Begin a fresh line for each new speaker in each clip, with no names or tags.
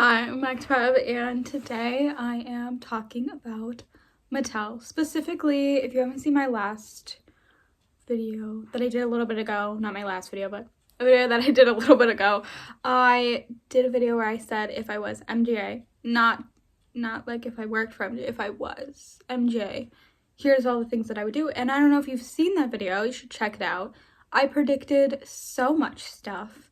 Hi, I'm Max Preb, and today I am talking about Mattel. Specifically, if you haven't seen my last video that I did a little bit ago, not my last video, but a video that I did a little bit ago, I did a video where I said if I was MJ, not like if I worked for MJ, if I was MJ, here's all the things that I would do. And I don't know if you've seen that video, you should check it out. I predicted so much stuff.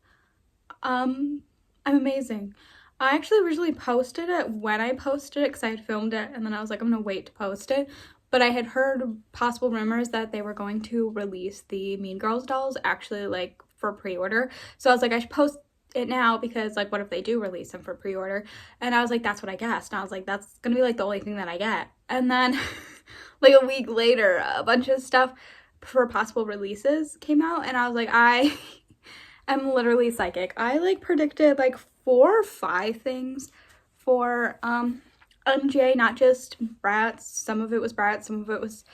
I'm amazing. I actually originally posted it when I posted it because I had filmed it and then I was like, I'm gonna wait to post it. But I had heard possible rumors that they were going to release the Mean Girls dolls actually like for pre-order. So I was like, I should post it now because like what if they do release them for pre-order? And I was like, that's what I guessed. And I was like, that's gonna be like the only thing that I get. And then like a week later, a bunch of stuff for possible releases came out and I was like, I'm literally psychic. I like predicted like 4 or 5 things for MJ, not just Bratz. Some of it was Bratz, some of it was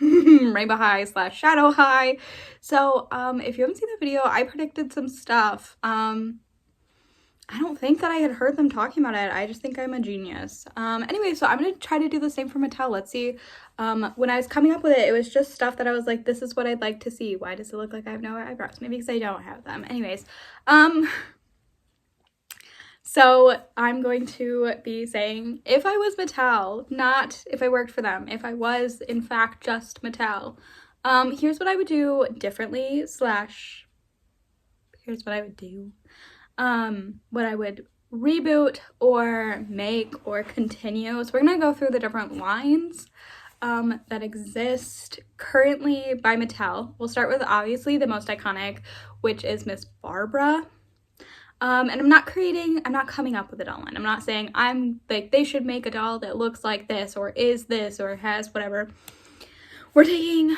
Rainbow High / Shadow High. So if you haven't seen the video, I predicted some stuff. I don't think that I had heard them talking about it. I just think I'm a genius. Anyway, so I'm going to try to do the same for Mattel. Let's see. When I was coming up with it, it was just stuff that I was like, this is what I'd like to see. Why does it look like I have no eyebrows? Maybe because I don't have them. Anyways, so I'm going to be saying if I was Mattel, not if I worked for them, if I was in fact just Mattel, here's what I would do differently / here's what I would do. What I would reboot or make or continue. So we're gonna go through the different lines that exist currently by Mattel. We'll start with obviously the most iconic, which is Miss Barbara. And I'm not coming up with a doll line. I'm not saying I'm like they should make a doll that looks like this or is this or has whatever. We're taking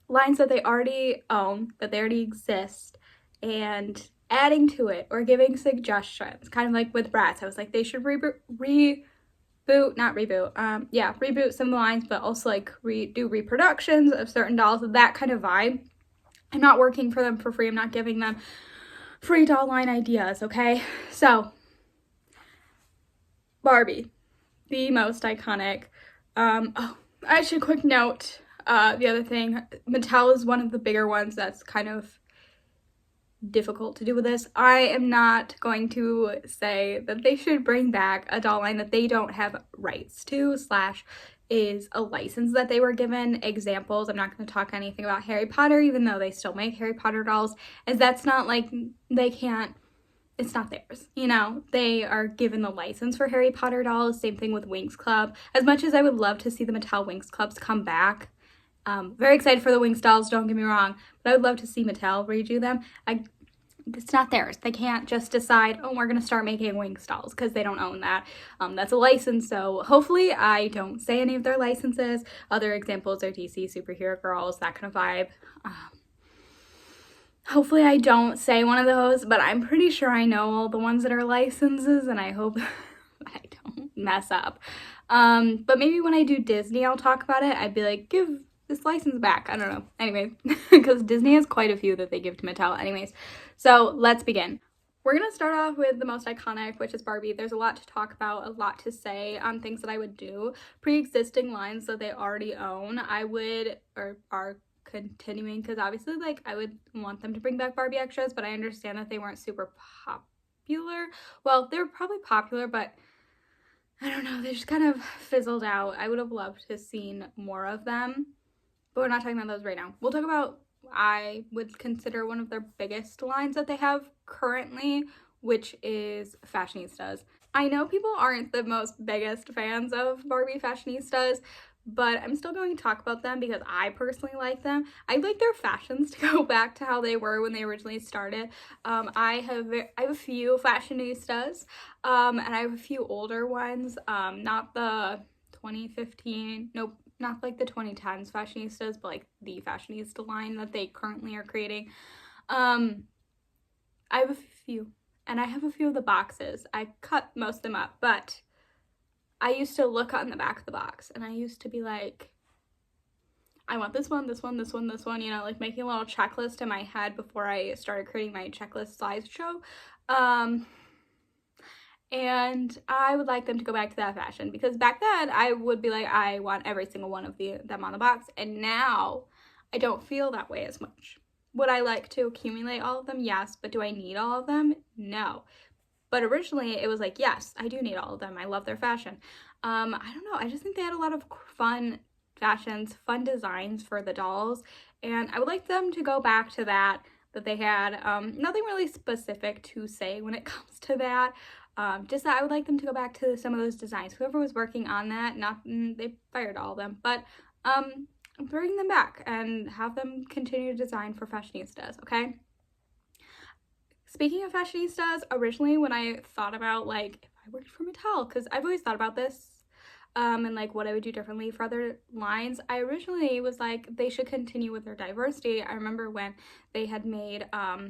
lines that they already own, that they already exist, and adding to it or giving suggestions, kind of like with Bratz. I was like, they should reboot some of the lines, but also like do reproductions of certain dolls, that kind of vibe. I'm not working for them for free. I'm not giving them free doll line ideas, okay? So, Barbie, the most iconic. I should quick note, the other thing, Mattel is one of the bigger ones that's kind of difficult to do with this. I am not going to say that they should bring back a doll line that they don't have rights to / is a license that they were given. Examples, I'm not going to talk anything about Harry Potter, even though they still make Harry Potter dolls, as that's not like they can't, it's not theirs, you know. They are given the license for Harry Potter dolls. Same thing with Winx Club. As much as I would love to see the Mattel Winx Clubs come back, very excited for the Winx dolls, don't get me wrong, but I would love to see Mattel redo them. It's not theirs. They can't just decide, oh, we're going to start making Winx dolls, because they don't own that. That's a license, so hopefully I don't say any of their licenses. Other examples are DC Superhero Girls, that kind of vibe. Hopefully I don't say one of those, but I'm pretty sure I know all the ones that are licenses, and I hope I don't mess up. But maybe when I do Disney, I'll talk about it. I'd be like, give this license back. I don't know. Anyways, because Disney has quite a few that they give to Mattel. Anyways, so let's begin. We're going to start off with the most iconic, which is Barbie. There's a lot to talk about, a lot to say on things that I would do. Pre-existing lines that they already own, I would, or are continuing, because obviously like I would want them to bring back Barbie extras, but I understand that they weren't super popular. Well, they were probably popular, but I don't know, they just kind of fizzled out. I would have loved to have seen more of them, but we're not talking about those right now. We'll talk about, I would consider one of their biggest lines that they have currently, which is Fashionistas. I know people aren't the most biggest fans of Barbie Fashionistas, but I'm still going to talk about them because I personally like them. I'd like their fashions to go back to how they were when they originally started. I have a few Fashionistas, and I have a few older ones, not the 2015, nope, not like the 2010s Fashionistas, but like the Fashionista line that they currently are creating. I have a few, and I have a few of the boxes. I cut most of them up, but I used to look on the back of the box and I used to be like, I want this one, this one, this one, this one, you know, like making a little checklist in my head before I started creating my checklist slideshow. And I would like them to go back to that fashion, because back then I would be like, I want every single one of them on the box, and now I don't feel that way as much. Would I like to accumulate all of them? Yes. But do I need all of them? No. But originally it was like, yes, I do need all of them. I love their fashion. I don't know. I just think they had a lot of fun fashions, fun designs for the dolls. And I would like them to go back to that they had. Nothing really specific to say when it comes to that. Just that I would like them to go back to some of those designs. Whoever was working on that, they fired all of them. But bring them back and have them continue to design for fashionistas, okay? Speaking of fashionistas, originally when I thought about, like, if I worked for Mattel, because I've always thought about this, and like what I would do differently for other lines, I originally was like, they should continue with their diversity. I remember when they had made, I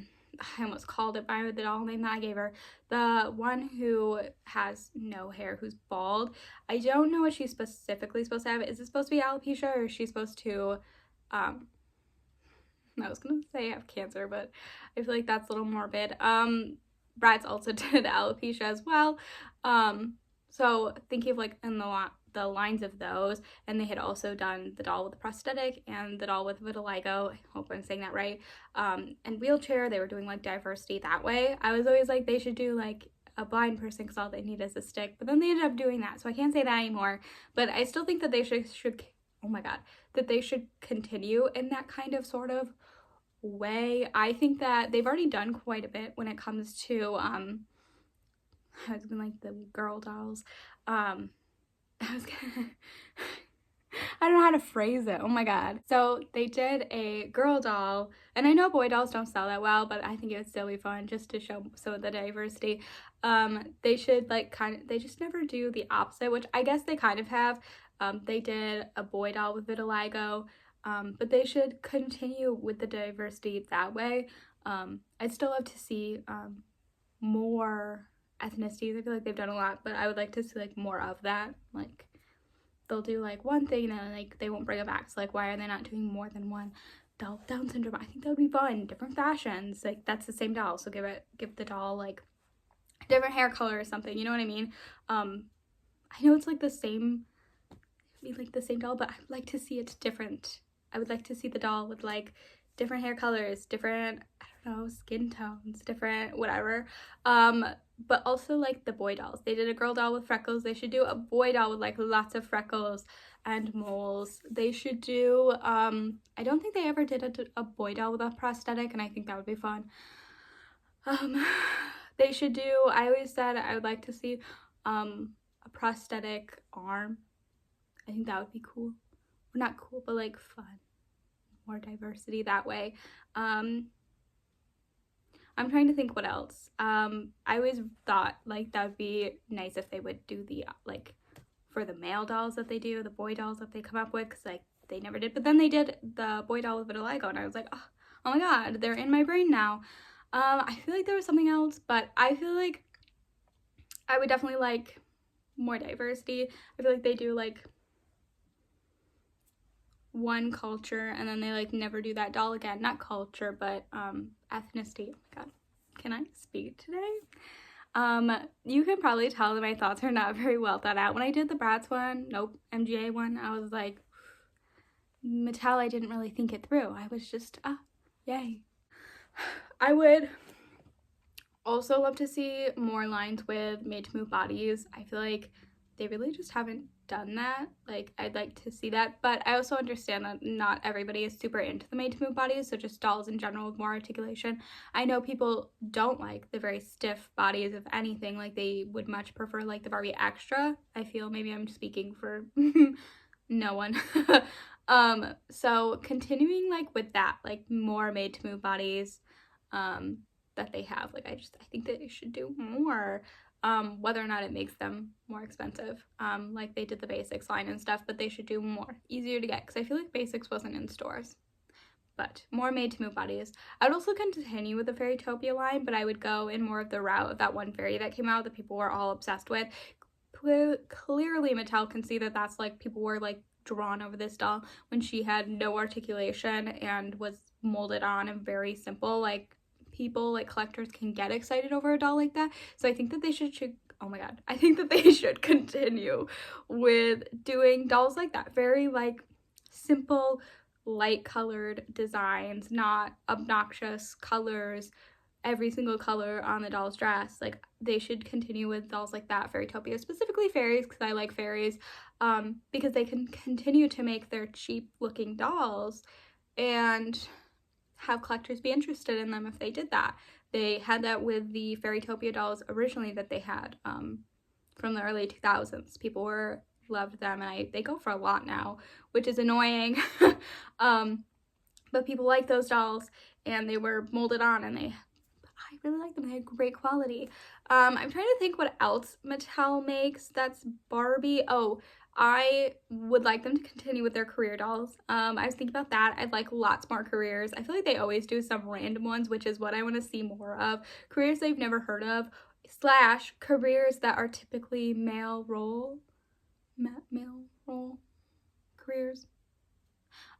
almost called it by the doll name that I gave her, the one who has no hair, who's bald. I don't know what she's specifically supposed to have. Is it supposed to be alopecia, or is she supposed to, I was gonna say have cancer, but I feel like that's a little morbid. Bratz also did alopecia as well. So thinking of like in the lines of those, and they had also done the doll with the prosthetic and the doll with vitiligo, I hope I'm saying that right, and wheelchair. They were doing like diversity that way. I was always like, they should do like a blind person because all they need is a stick, but then they ended up doing that, so I can't say that anymore. But I still think that they should oh my god, that they should continue in that kind of sort of way. I think that they've already done quite a bit when it comes to I was gonna like the girl dolls. I don't know how to phrase it. Oh my god. So they did a girl doll, and I know boy dolls don't sell that well, but I think it would still be fun just to show some of the diversity. They should like they just never do the opposite, which I guess they kind of have. They did a boy doll with vitiligo, but they should continue with the diversity that way. I'd still love to see more ethnicities. I feel like they've done a lot, but I would like to see like more of that. Like they'll do like one thing and then like they won't bring it back. So like, why are they not doing more than one doll with Down syndrome? I think that would be fun. Different fashions. Like that's the same doll, so give the doll like different hair color or something. You know what I mean? I know it's like the same doll, but I'd like to see it different. I would like to see the doll with like different hair colors, different, I don't know, skin tones, different whatever. But also like the boy dolls. They did a girl doll with freckles. They should do a boy doll with like lots of freckles and moles. They should do, I don't think they ever did a boy doll with a prosthetic, and I think that would be fun. They should do, I always said I would like to see a prosthetic arm. I think that would be cool. Well, not cool, but like fun. More diversity that way. I'm trying to think what else. I always thought like that would be nice if they would do the like for the male dolls that they do, the boy dolls that they come up with, because like they never did. But then they did the boy doll with vitiligo, and I was like, oh my god, they're in my brain now. I feel like there was something else, but I feel like I would definitely like more diversity. I feel like they do like one culture and then they like never do that doll again. Not culture, but ethnicity. Oh my god, can I speak today? You can probably tell that my thoughts are not very well thought out. When I did the Bratz one, MGA one, I was like, Mattel, I didn't really think it through. I was just, yay. I would also love to see more lines with made to move bodies. I feel like they really just haven't done that. Like, I'd like to see that, but I also understand that not everybody is super into the made to move bodies, so just dolls in general with more articulation. I know people don't like the very stiff bodies of anything. Like, they would much prefer like the Barbie extra. I feel maybe I'm speaking for no one. So continuing like with that, like more made to move bodies that they have, like I think that they should do more. Whether or not it makes them more expensive, like they did the basics line and stuff, but they should do more, easier to get, because I feel like basics wasn't in stores. But more made to move bodies. I would also continue with the Fairytopia line, but I would go in more of the route of that one fairy that came out that people were all obsessed with. Clearly Mattel can see that that's like, people were like drawn over this doll when she had no articulation and was molded on and very simple. Like, people, like collectors, can get excited over a doll like that. So I think that they should oh my god, I think that they should continue with doing dolls like that. Very like simple, light colored designs, not obnoxious colors, every single color on the doll's dress. Like, they should continue with dolls like that, Fairytopia, specifically fairies, because I like fairies, because they can continue to make their cheap looking dolls and have collectors be interested in them if they did that. They had that with the Fairytopia dolls originally that they had from the early 2000s. People loved them, and they go for a lot now, which is annoying. But people like those dolls, and they were molded on, and I really like them. They had great quality. I'm trying to think what else Mattel makes that's Barbie. Oh, I would like them to continue with their career dolls. I was thinking about that. I'd like lots more careers. I feel like they always do some random ones, which is what I want to see more of. Careers they've never heard of, / careers that are typically male role careers.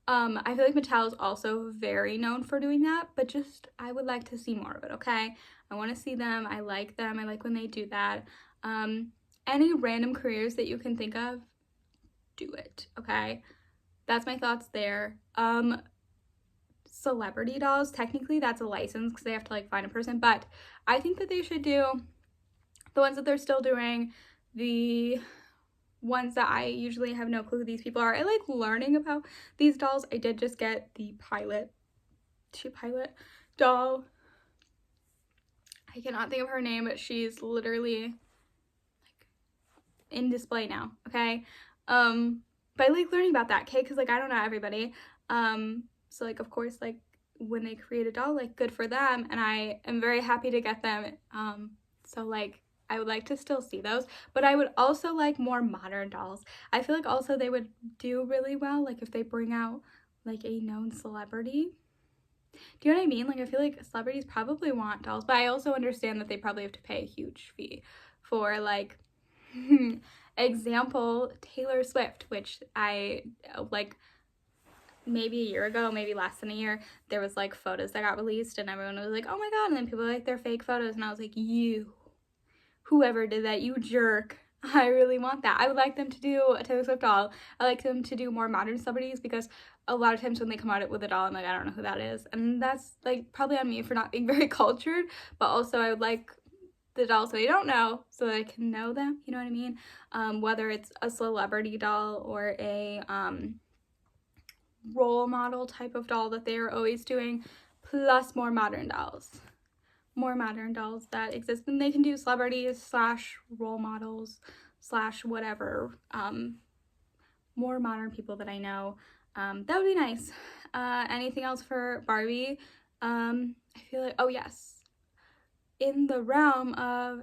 I feel like Mattel is also very known for doing that, but just, I would like to see more of it, okay? I want to see them. I like them. I like when they do that. Any random careers that you can think of, do it, okay? That's my thoughts there. Celebrity dolls, technically that's a license because they have to like find a person, but I think that they should do the ones that they're still doing, the ones that I usually have no clue who these people are. I like learning about these dolls. I did just get the pilot doll. I cannot think of her name, but she's literally like in display now, okay? But I like learning about that, okay? Because like I don't know everybody. So like of course like when they create a doll, like good for them, and I am very happy to get them. So like I would like to still see those, but I would also like more modern dolls. I feel like also they would do really well like if they bring out like a known celebrity. Do you know what I mean? Like I feel like celebrities probably want dolls, but I also understand that they probably have to pay a huge fee for like example Taylor Swift, which I like maybe a year ago, maybe less than a year, there was like photos that got released and everyone was like, oh my god, and then people were like, they're fake photos, and I was like, whoever did that, you jerk. I really want that. I would like them to do a Taylor Swift doll. I like them to do more modern celebrities, because a lot of times when they come out with a doll, I'm like, I don't know who that is. And that's like probably on me for not being very cultured, but also I would like the dolls that I don't know so that I can know them, you know what I mean? Whether it's a celebrity doll or a role model type of doll that they are always doing, plus more modern dolls. More modern dolls that exist, and they can do celebrities / role models / whatever, more modern people that I know. That would be nice. Anything else for Barbie? I feel like, oh yes, in the realm of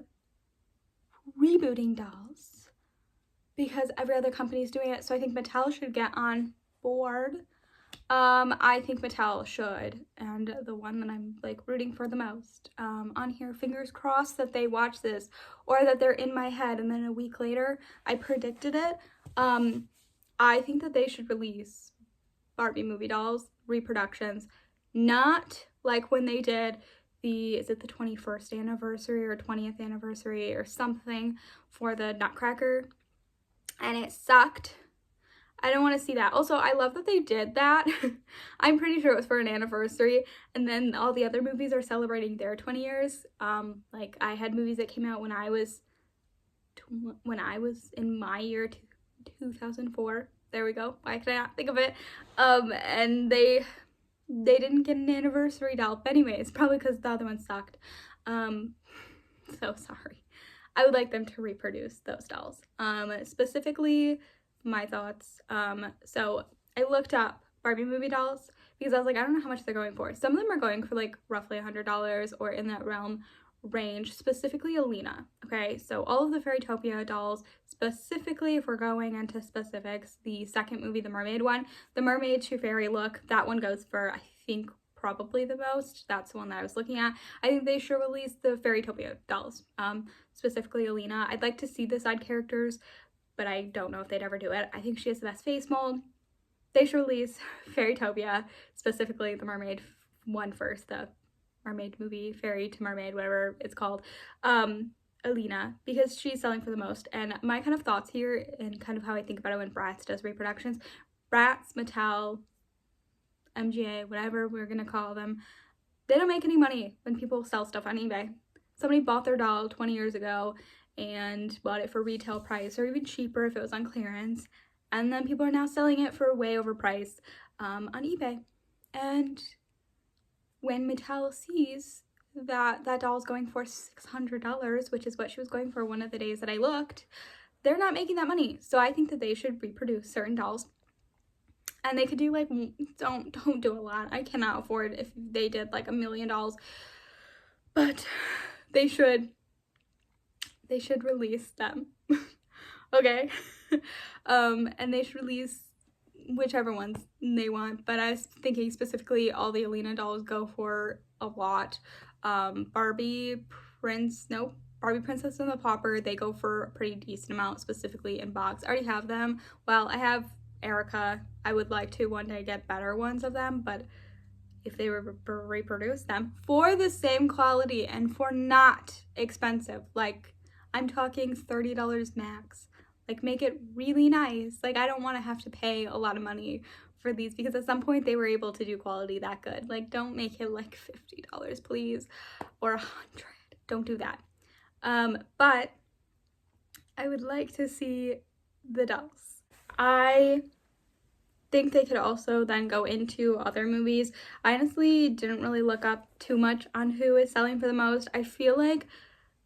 rebooting dolls, because every other company is doing it, so I think Mattel should get on board. I think Mattel should, and the one that I'm like rooting for the most on here, fingers crossed that they watch this, or that they're in my head and then a week later I predicted it. I think that they should release Barbie movie dolls reproductions, not like when they did is it the 21st anniversary or 20th anniversary or something for the Nutcracker, and it sucked. I don't want to see that. Also, I love that they did that. I'm pretty sure it was for an anniversary, and then all the other movies are celebrating their 20 years. Like I had movies that came out when I was in my year, 2004. There we go. Why can I not think of it? And they didn't get an anniversary doll. But anyways, probably because the other one sucked. So sorry. I would like them to reproduce those dolls. Specifically, my thoughts. So I looked up Barbie movie dolls because I was like, I don't know how much they're going for. Some of them are going for like roughly $100 or in that realm range, specifically Alina. Okay, so all of the Fairytopia dolls, specifically if we're going into specifics, the second movie, the mermaid one, the mermaid to fairy look, that one goes for, I think, probably the most. That's the one that I was looking at. I think they should release the Fairytopia dolls, specifically Alina. I'd like to see the side characters, but I don't know if they'd ever do it. I think she has the best face mold. They should release Fairytopia, specifically the mermaid one first, the mermaid movie, fairy to mermaid, whatever it's called. Alina because she's selling for the most. And my kind of thoughts here and kind of how I think about it when Bratz does reproductions, Bratz, Mattel, MGA, whatever we're gonna call them, they don't make any money when people sell stuff on eBay. Somebody bought their doll 20 years ago and bought it for retail price or even cheaper if it was on clearance, and then people are now selling it for way overpriced on eBay. And when Mattel sees that that doll is going for $600, which is what she was going for one of the days that I looked, they're not making that money. So I think that they should reproduce certain dolls, and they could do like, don't do a lot. I cannot afford if they did like $1 million, but they should release them. Okay. And they should release whichever ones they want, but I was thinking specifically all the Alina dolls go for a lot. Barbie Princess and the Pauper, they go for a pretty decent amount, specifically in box. I already have them. Well, I have Erica. I would like to one day get better ones of them, but if they were reproduce them for the same quality and for not expensive, like I'm talking $30 max, like make it really nice. Like I don't want to have to pay a lot of money for these because at some point they were able to do quality that good. Like don't make it like $50 please, or $100. Don't do that. But I would like to see the dolls. I think they could also then go into other movies. I honestly didn't really look up too much on who is selling for the most. I feel like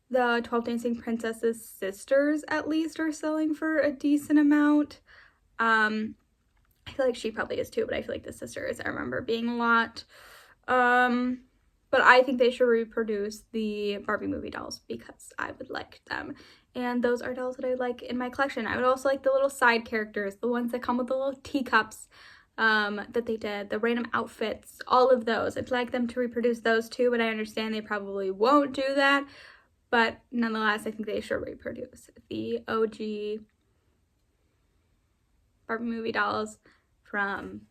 the 12 Dancing Princesses sisters at least are selling for a decent amount. I feel like she probably is too, but I feel like the sisters, I remember being a lot. But I think they should reproduce the Barbie movie dolls because I would like them. And those are dolls that I like in my collection. I would also like the little side characters, the ones that come with the little teacups that they did, the random outfits, all of those. I'd like them to reproduce those too, but I understand they probably won't do that. But nonetheless, I think they should reproduce the OG Barbie movie dolls from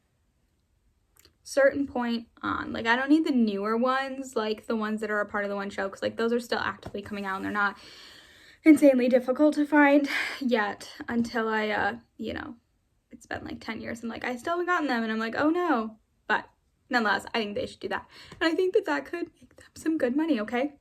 certain point on. Like I don't need the newer ones, like the ones that are a part of the one show, because like those are still actively coming out and they're not insanely difficult to find yet until I you know, it's been like 10 years and like I still haven't gotten them and I'm like, oh no. But nonetheless, I think they should do that, and I think that that could make them some good money. Okay,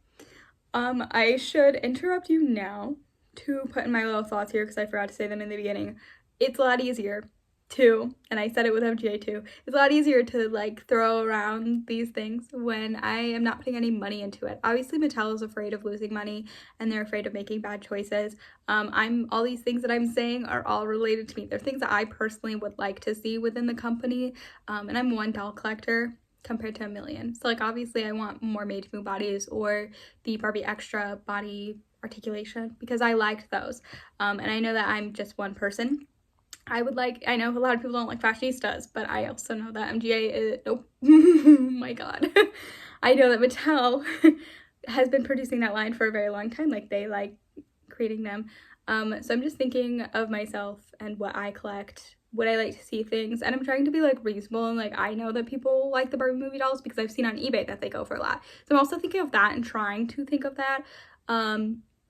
I should interrupt you now to put in my little thoughts here because I forgot to say them in the beginning. It's a lot easier to, and I said it with MGA too, it's a lot easier to like throw around these things when I am not putting any money into it. Obviously Mattel is afraid of losing money and they're afraid of making bad choices. All these things that I'm saying are all related to me. They're things that I personally would like to see within the company, and I'm one doll collector compared to a million. So like obviously I want more made to move bodies or the Barbie extra body articulation because I liked those, and I know that I'm just one person. I know a lot of people don't like fashionistas, but I also know that MGA is, nope, oh my god. I know that Mattel has been producing that line for a very long time, like they like creating them. So I'm just thinking of myself and what I collect, would I like to see things, and I'm trying to be like reasonable, and like I know that people like the Barbie movie dolls because I've seen on eBay that they go for a lot. So I'm also thinking of that and trying to think of that.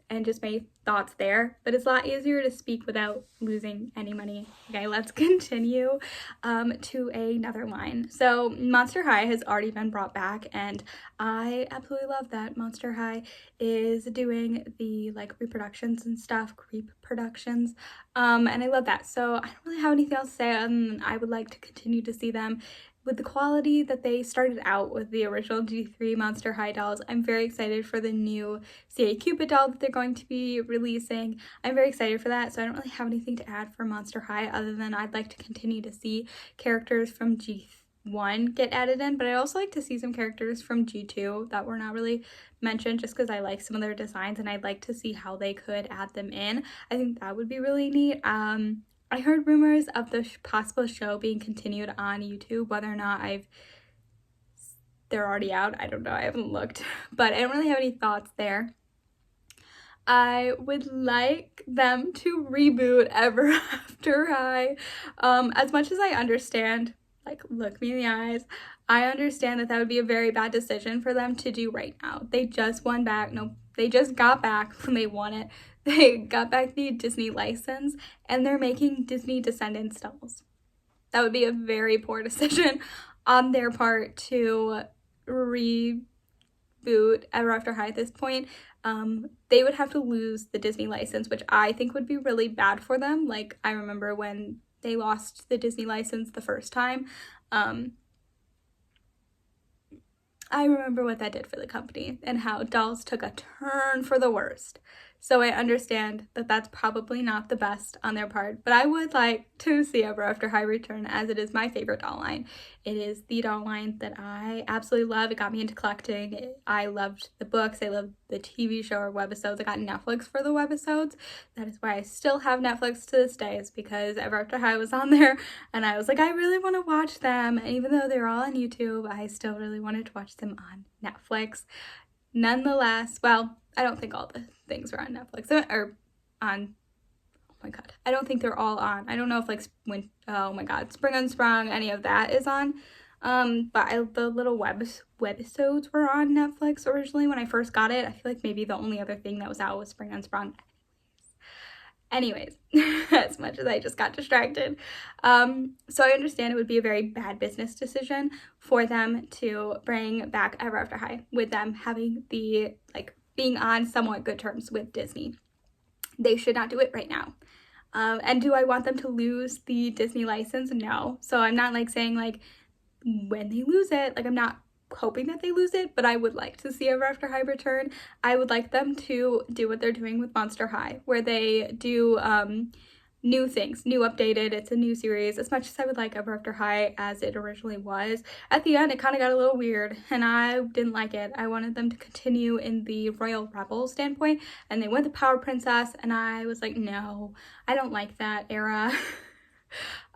And just my thoughts there, but it's a lot easier to speak without losing any money. Okay, let's continue to another line. So Monster High has already been brought back and I absolutely love that Monster High is doing the like reproductions and stuff, creep productions, and I love that. So I don't really have anything else to say other than I would like to continue to see them with the quality that they started out with the original G3 Monster High dolls. I'm very excited for the new CA Cupid doll that they're going to be releasing. I'm very excited for that, so I don't really have anything to add for Monster High other than I'd like to continue to see characters from G1 get added in, but I'd also like to see some characters from G2 that were not really mentioned just because I like some of their designs and I'd like to see how they could add them in. I think that would be really neat. I heard rumors of the possible show being continued on YouTube. Whether or not they're already out, I don't know. I haven't looked, but I don't really have any thoughts there. I would like them to reboot Ever After High. As much as I understand, like, look me in the eyes, I understand that that would be a very bad decision for them to do right now. They just won back, no They just got back when they won it. They got back the Disney license, and they're making Disney Descendants dolls. That would be a very poor decision on their part to reboot Ever After High at this point. They would have to lose the Disney license, which I think would be really bad for them. Like, I remember when they lost the Disney license the first time. I remember what that did for the company and how dolls took a turn for the worst. So I understand that that's probably not the best on their part, but I would like to see Ever After High return, as it is my favorite doll line. It is the doll line that I absolutely love. It got me into collecting. I loved the books. I loved the TV show or webisodes. I got Netflix for the webisodes. That is why I still have Netflix to this day, is because Ever After High was on there and I was like, I really want to watch them. And even though they're all on YouTube, I still really wanted to watch them on Netflix. Nonetheless, well, I don't think all the things are on Netflix or on, oh my god, I don't think they're all on. I don't know if like oh my god, Spring Unsprung, any of that is on. But the little webisodes were on Netflix originally when I first got it. I feel like maybe the only other thing that was out was Spring Unsprung. Anyways, as much as I just got distracted. So I understand it would be a very bad business decision for them to bring back Ever After High, with them having the, like, being on somewhat good terms with Disney. They should not do it right now. And do I want them to lose the Disney license? No. So I'm not like saying like when they lose it, like I'm not hoping that they lose it, but I would like to see Ever After High return. I would like them to do what they're doing with Monster High, where they do new things, new updated, it's a new series. As much as I would like Ever After High as it originally was, at the end it kind of got a little weird and I didn't like it. I wanted them to continue in the Royal Rebel standpoint, and they went the Power Princess and I was like, no, I don't like that era.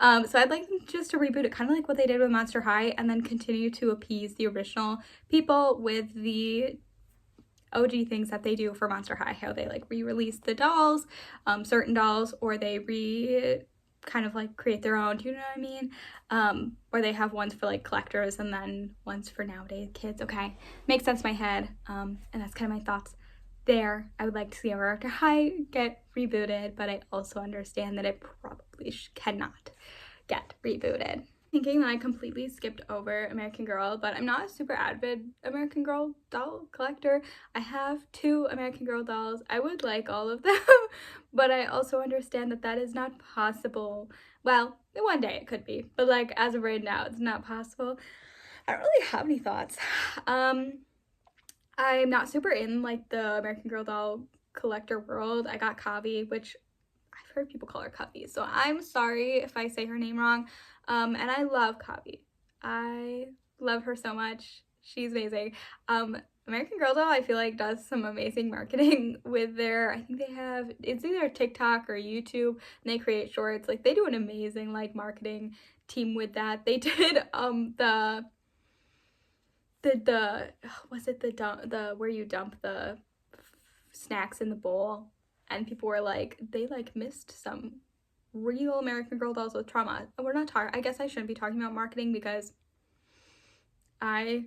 So I'd like them just to reboot it, kind of like what they did with Monster High, and then continue to appease the original people with the OG things that they do for Monster High, how they like re-release the dolls, certain dolls, or they kind of like create their own, do you know what I mean? Or they have ones for like collectors and then ones for nowadays kids. Okay, makes sense in my head, and that's kind of my thoughts there. I would like to see Ever After High get rebooted, but I also understand that it probably cannot get rebooted. Thinking that I completely skipped over American Girl, but I'm not a super avid American Girl doll collector. I have 2 American Girl dolls. I would like all of them, but I also understand that that is not possible. Well, one day it could be, but like as of right now, it's not possible. I don't really have any thoughts. I'm not super in like the American Girl doll collector world. I got Kavi, which I've heard people call her Kavi, so I'm sorry if I say her name wrong. And I love Kavi. I love her so much. She's amazing. American Girl doll, I feel like, does some amazing marketing with their, I think they have, it's either TikTok or YouTube, and they create shorts. Like, they do an amazing like marketing team with that. They did was it the where you dump the snacks in the bowl, and people were like, they like missed some real American Girl dolls with trauma. We're not talking, I guess I shouldn't be talking about marketing because I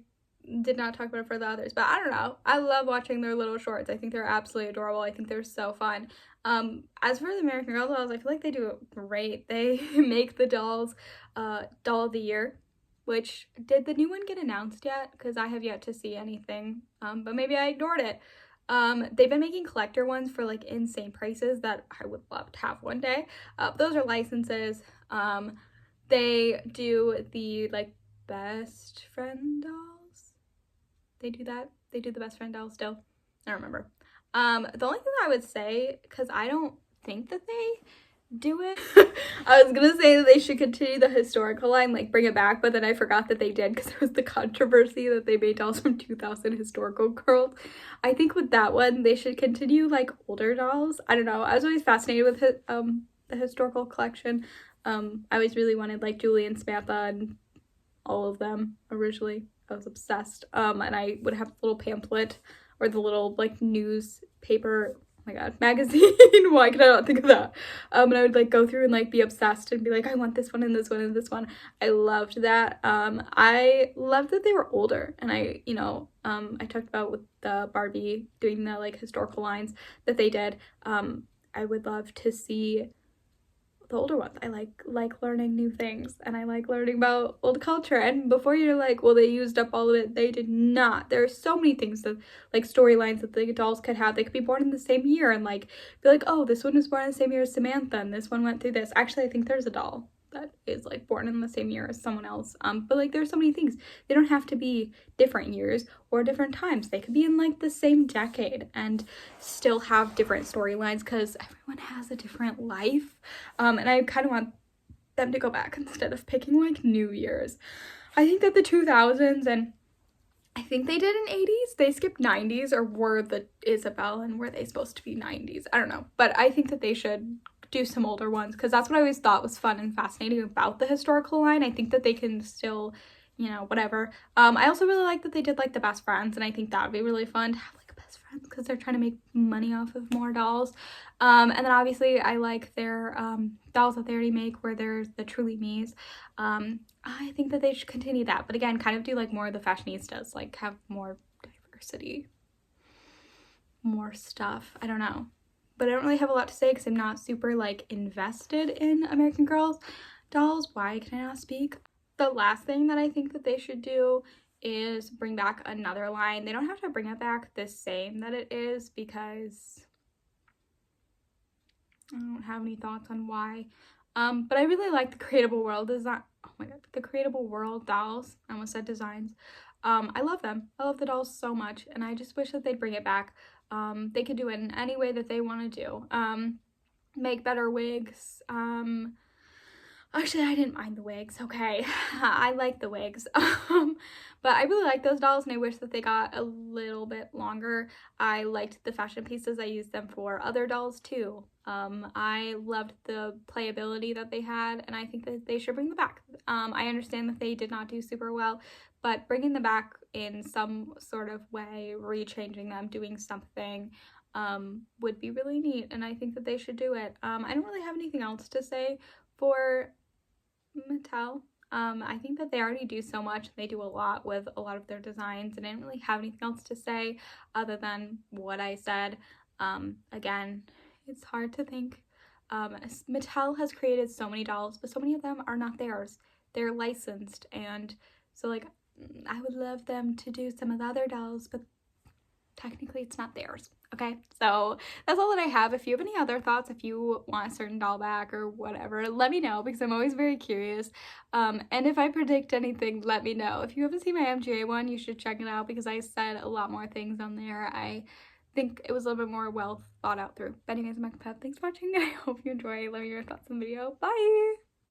did not talk about it for the others, but I don't know. I love watching their little shorts. I think they're absolutely adorable. I think they're so fun. As for the American Girl dolls, I feel like they do it great. They make the dolls doll of the year. Which, did the new one get announced yet? Because I have yet to see anything, but maybe I ignored it. They've been making collector ones for like insane prices that I would love to have one day. Those are licenses. They do the like best friend dolls. They do that. They do the best friend dolls still. I don't remember. The only thing I would say, because I don't think that they do it. I was gonna say that they should continue the historical line, like bring it back, but then I forgot that they did because there was the controversy that they made dolls from 2000 historical girls. I think with that one, they should continue like older dolls. I don't know. I was always fascinated with the historical collection. I always really wanted like Julie and Samantha and all of them originally. I was obsessed. And I would have the little pamphlet or the little like newspaper. Oh my god, magazine. Why can I not think of that? And I would like go through and like be obsessed and be like, I want this one and this one and this one. I loved that. I loved that they were older, and I, you know, I talked about with the Barbie doing the like historical lines that they did. I would love to see the older ones. I like learning new things, and I like learning about old culture. And before you're like, well, they used up all of it, they did not. There are so many things that, like, storylines that the dolls could have. They could be born in the same year and like be like, oh, this one was born in the same year as Samantha, and this one went through this. Actually, I think there's a doll that is like born in the same year as someone else. But like there's so many things. They don't have to be different years or different times. They could be in like the same decade and still have different storylines, because everyone has a different life. And I kind of want them to go back instead of picking like New Year's. I think that the 2000s, and I think they did in 80s, they skipped 90s, or were the Isabel and were they supposed to be 90s? I don't know, but I think that they should do some older ones, because that's what I always thought was fun and fascinating about the historical line. I think that they can still, you know, whatever. I also really like that they did like the best friends, and I think that would be really fun to have like best friends, because they're trying to make money off of more dolls. And then obviously I like their dolls that they already make, where there's the Truly Me's. I think that they should continue that, but again, kind of do like more of the fashionistas, like have more diversity, more stuff. I don't know, but I don't really have a lot to say because I'm not super like invested in American Girls dolls. Why can I not speak? The last thing that I think that they should do is bring back another line. They don't have to bring it back the same that it is, because I don't have any thoughts on why. But I really like the Creatable World design. Oh my god, the Creatable World dolls. I almost said designs. I love them. I love the dolls so much, and I just wish that they'd bring it back. They could do it in any way that they want to do. Make better wigs. Actually, I didn't mind the wigs, okay? I like the wigs. But I really like those dolls, and I wish that they got a little bit longer. I liked the fashion pieces. I used them for other dolls too. I loved the playability that they had, and I think that they should bring them back. I understand that they did not do super well, but bringing them back in some sort of way, rechanging them, doing something, would be really neat, and I think that they should do it. I don't really have anything else to say for Mattel. I think that they already do so much. They do a lot with a lot of their designs, and I didn't really have anything else to say other than what I said. Again, it's hard to think. Mattel has created so many dolls, but so many of them are not theirs. They're licensed, and so like I would love them to do some of the other dolls, but technically it's not theirs. Okay, so that's all that I have. If you have any other thoughts, if you want a certain doll back or whatever, let me know, because I'm always very curious. And if I predict anything, let me know. If you haven't seen my MGA one, you should check it out, because I said a lot more things on there. I think it was a little bit more well thought out through. But anyways, I'm Pep. Thanks for watching, and I hope you enjoy. Let me know your thoughts on the video. Bye!